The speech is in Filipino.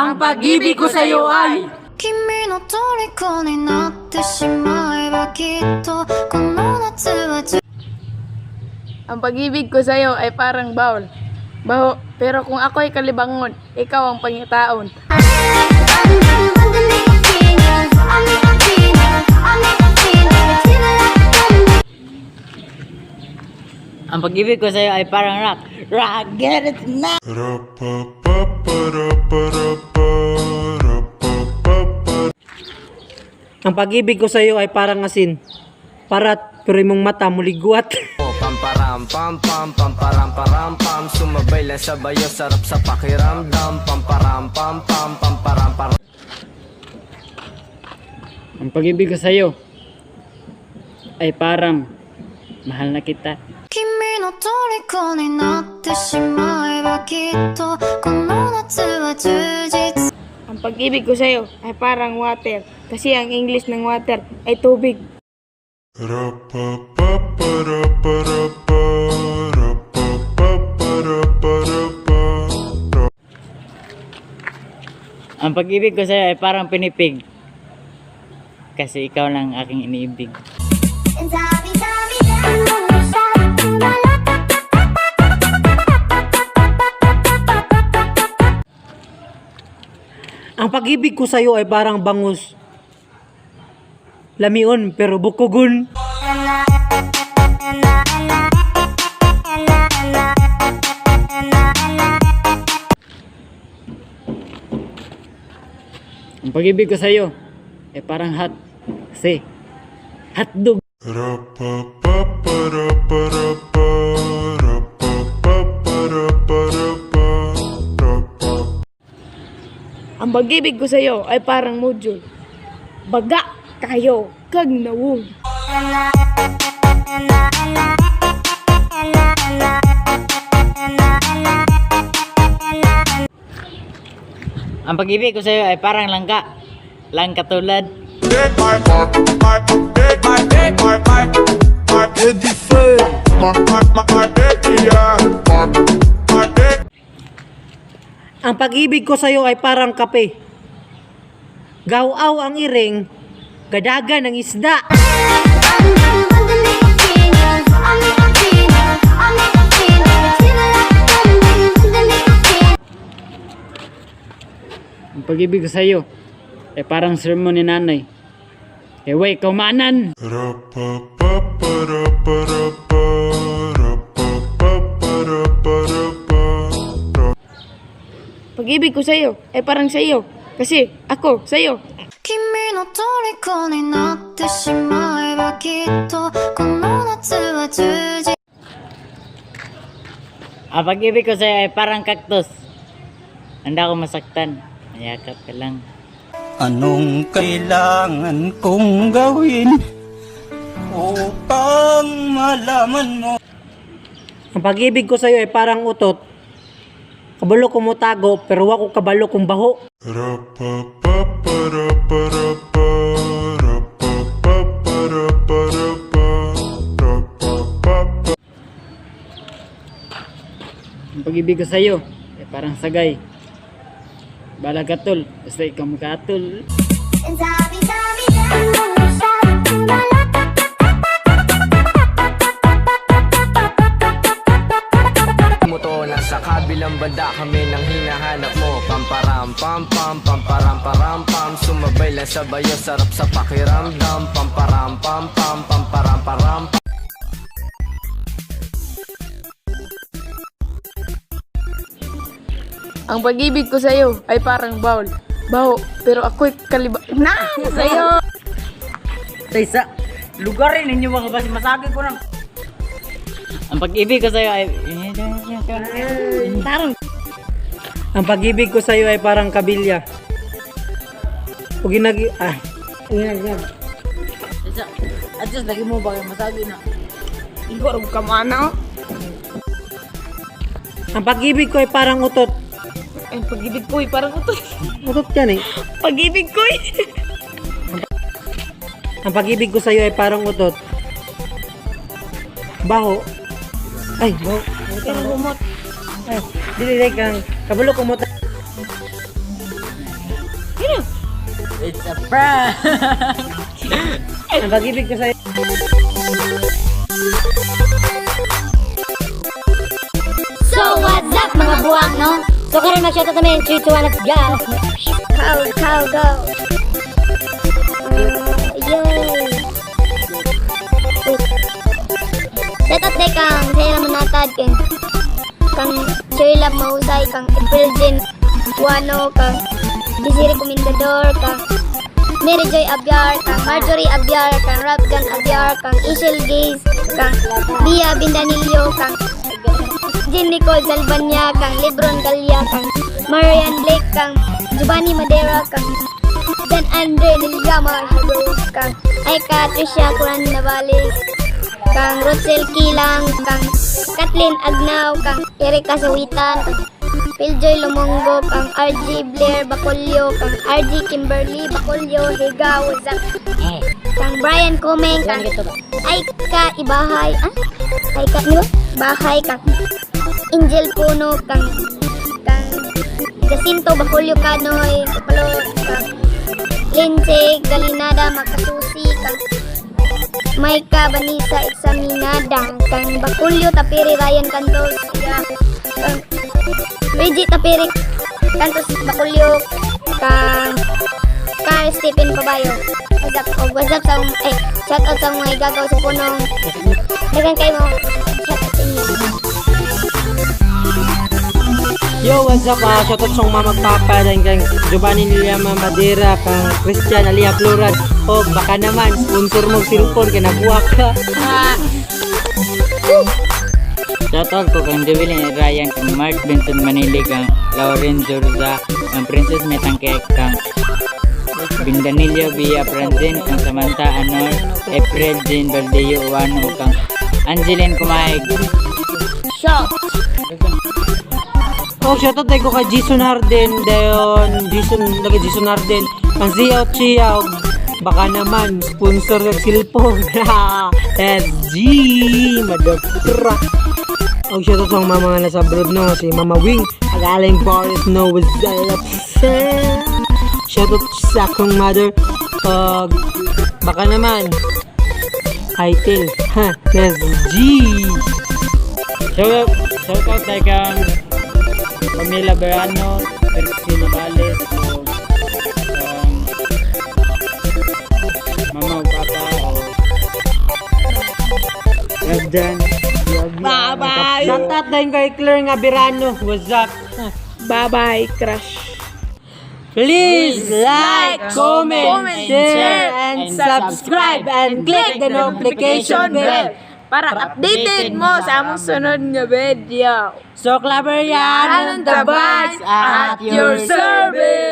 Ang pag-ibig ko sa'yo ay 君の虜になってしまえばきっとこの夏は Ang pag-ibig ko sa'yo ay parang baho. Pero kung ako ay kalibangon, ikaw ang pangitaon. Ang pag-ibig ko sa'yo ay parang rock. Rock, get it now! Ang pag-ibig ko sa iyo ay parang asin. Parat, pero imong mata muligwat. Pamparam pam pam pamparam param pam sumabay lang sa bayo sarap sa pakiramdam pamparam pam pam pamparam param. Ang pag-ibig ko sa'yo ay parang mahal na kita. 君の虜になってしまえばきっとこの夏は充実 Ang pag-ibig ko sa'yo ay parang water. Kasi ang English ng water ay tubig. Ang pag-ibig ko sa'yo ay parang pinipig. Kasi ikaw lang aking iniibig. Ang pag-ibig ko sa iyo ay parang bangus. Lamion, pero bukugon. Ang pag-ibig ko sa'yo ay parang hot. Kasi hotdog. Ang pag-ibig ko sa'yo ay parang module. Baga kayo kag nawong. Ang pag-ibig ko sa'yo ay parang langka. Langka tulad. Ang pag-ibig ko sa iyo ay parang kape. Gaw-aw ang iring, gadagan ang isda. Ang pag-ibig ko sa'yo ay parang sermon ni nanay. Ewe, kaumanan! Pag-ibig ko sa'yo ay parang sa'yo. Kasi ako sa'yo. 君の虜になってしまえばきっとこの夏は充実 Ang pag-ibig ko sa'yo ay parang kaktus. Handa ko masaktan. Mayakap ka lang. Anong kailangan kong gawin upang malaman mo? Ang pag-ibig ko sa iyo ay parang utot. Kabalo ko mo tago, pero wako kabalo kong baho. Ang pag-ibig ko sa'yo ay parang sagay. Balag katol, basta ikaw makatol. Moto nasa kabilang banda kami nang hinahanap mo pamparam pam pam pamparam param pam sumabay lang sa bayo sarap sa pakiramdam pamparam pam pam pamparam param. Ang pag-ibig ko sa'yo ay parang baho. Pero ako'y na sa'yo. Sa lugarin ninyo mga basi masagi ko lang. Ang pag-ibig ko sa'yo ay Tarong. Ang pag-ibig ko sa iyo ay parang kabilya. Ginag. at just lagi mo ba masagi na. Igor ka mana. Ang pag-ibig ko ay parang utot. Ang pag-ibig ko ay parang utot. Utot yan eh. Pag-ibig ko ay. Ang pag-ibig ko sa iyo ay parang utot. Baho. Ay, baho. Pero humot. Ay, dili kang kabalo ko mo. It's a prank! Ang pag-ibig ko sa'yo. So what's up mga buwak, no? So karon mag-shoutout namin 3, 2, 1, let's go! Cow, go! Yay! Shoutout day kang saya naman natad kang Cherry Love Mahusay, kang April Jean Juano, kang Desiree Comendador, kang Mary Joy Abiar, kang Marjorie Abiar, kang Rabjan Abiar, kang Ishel Gaze, kang Bia Bindanillo, kang Jean Nicole Salvania, kang Lebron Galia, kang Marian Blake, kang Giovanni Madera, kang Jan Andre Nilyama, kang Aika Tricia Curan Navales, kang Rosel Kilang, kang Kathleen Agnaw, kang Erika Sawitan, kang Piljoy Lumongo, kang RG Blair Bacolio, kang RG Kimberly Bacolio, Higa, Wazak, kang Brian Comeng, kang Aika Ibahay, Aika, ano? Bahay, kang Angel Puno, kang Jacinto Bacolio Canoy, Kapalo, kang Lindsay Galinada Makasusi, kang Maika Banisa Examinada, kang Bacolio Tapiri Ryan Cantos, kang Reggie Tapiri Cantos Bacolio, kang Carl Stephen Pabayo. What's up sa shout out sa mga igagaw sa punong. Dagan kayo mo. Shout out sa inyo. Yo, what's up? Shoutout sa mga magpapa dahil kang Giovanni Nilyama Madera, kang Christian Alia Florad. O baka naman, sponsor mong cellphone kaya nabuwak ka. Shoutout ko kang Devilin Ryan, kang Mark Benson Manili, kang Lauren Zorza, kang Princess Metangke, kang Bindanillo Via Franzen, kang Samantha Anor, April Jean Baldeo Uwano, kang Angeline Kumaig. Oh, shoutout tayo ko kay Jason Harden, Jason Harden, kang Zia Chia, baka naman, sponsor ng cellphone. SG, madagtra. Oh, shoutout sa mga nasa abroad, no, si Mama Wing, Agaling Boris, no, was shoutout sa akong mother, baka naman, Aitel, SG. Shoutout tayo kang Pamela Berano, Percilo Vales, o Mama o Papa o Rabdan. Bye-bye! Shoutout tayo kay Claire nga Birano, what's up? Bye-bye, crush. Please like, comment, share, and subscribe, and click the notification bell para updated mo sa among sunod nga video. So clever yan! Anon the Bags at your service!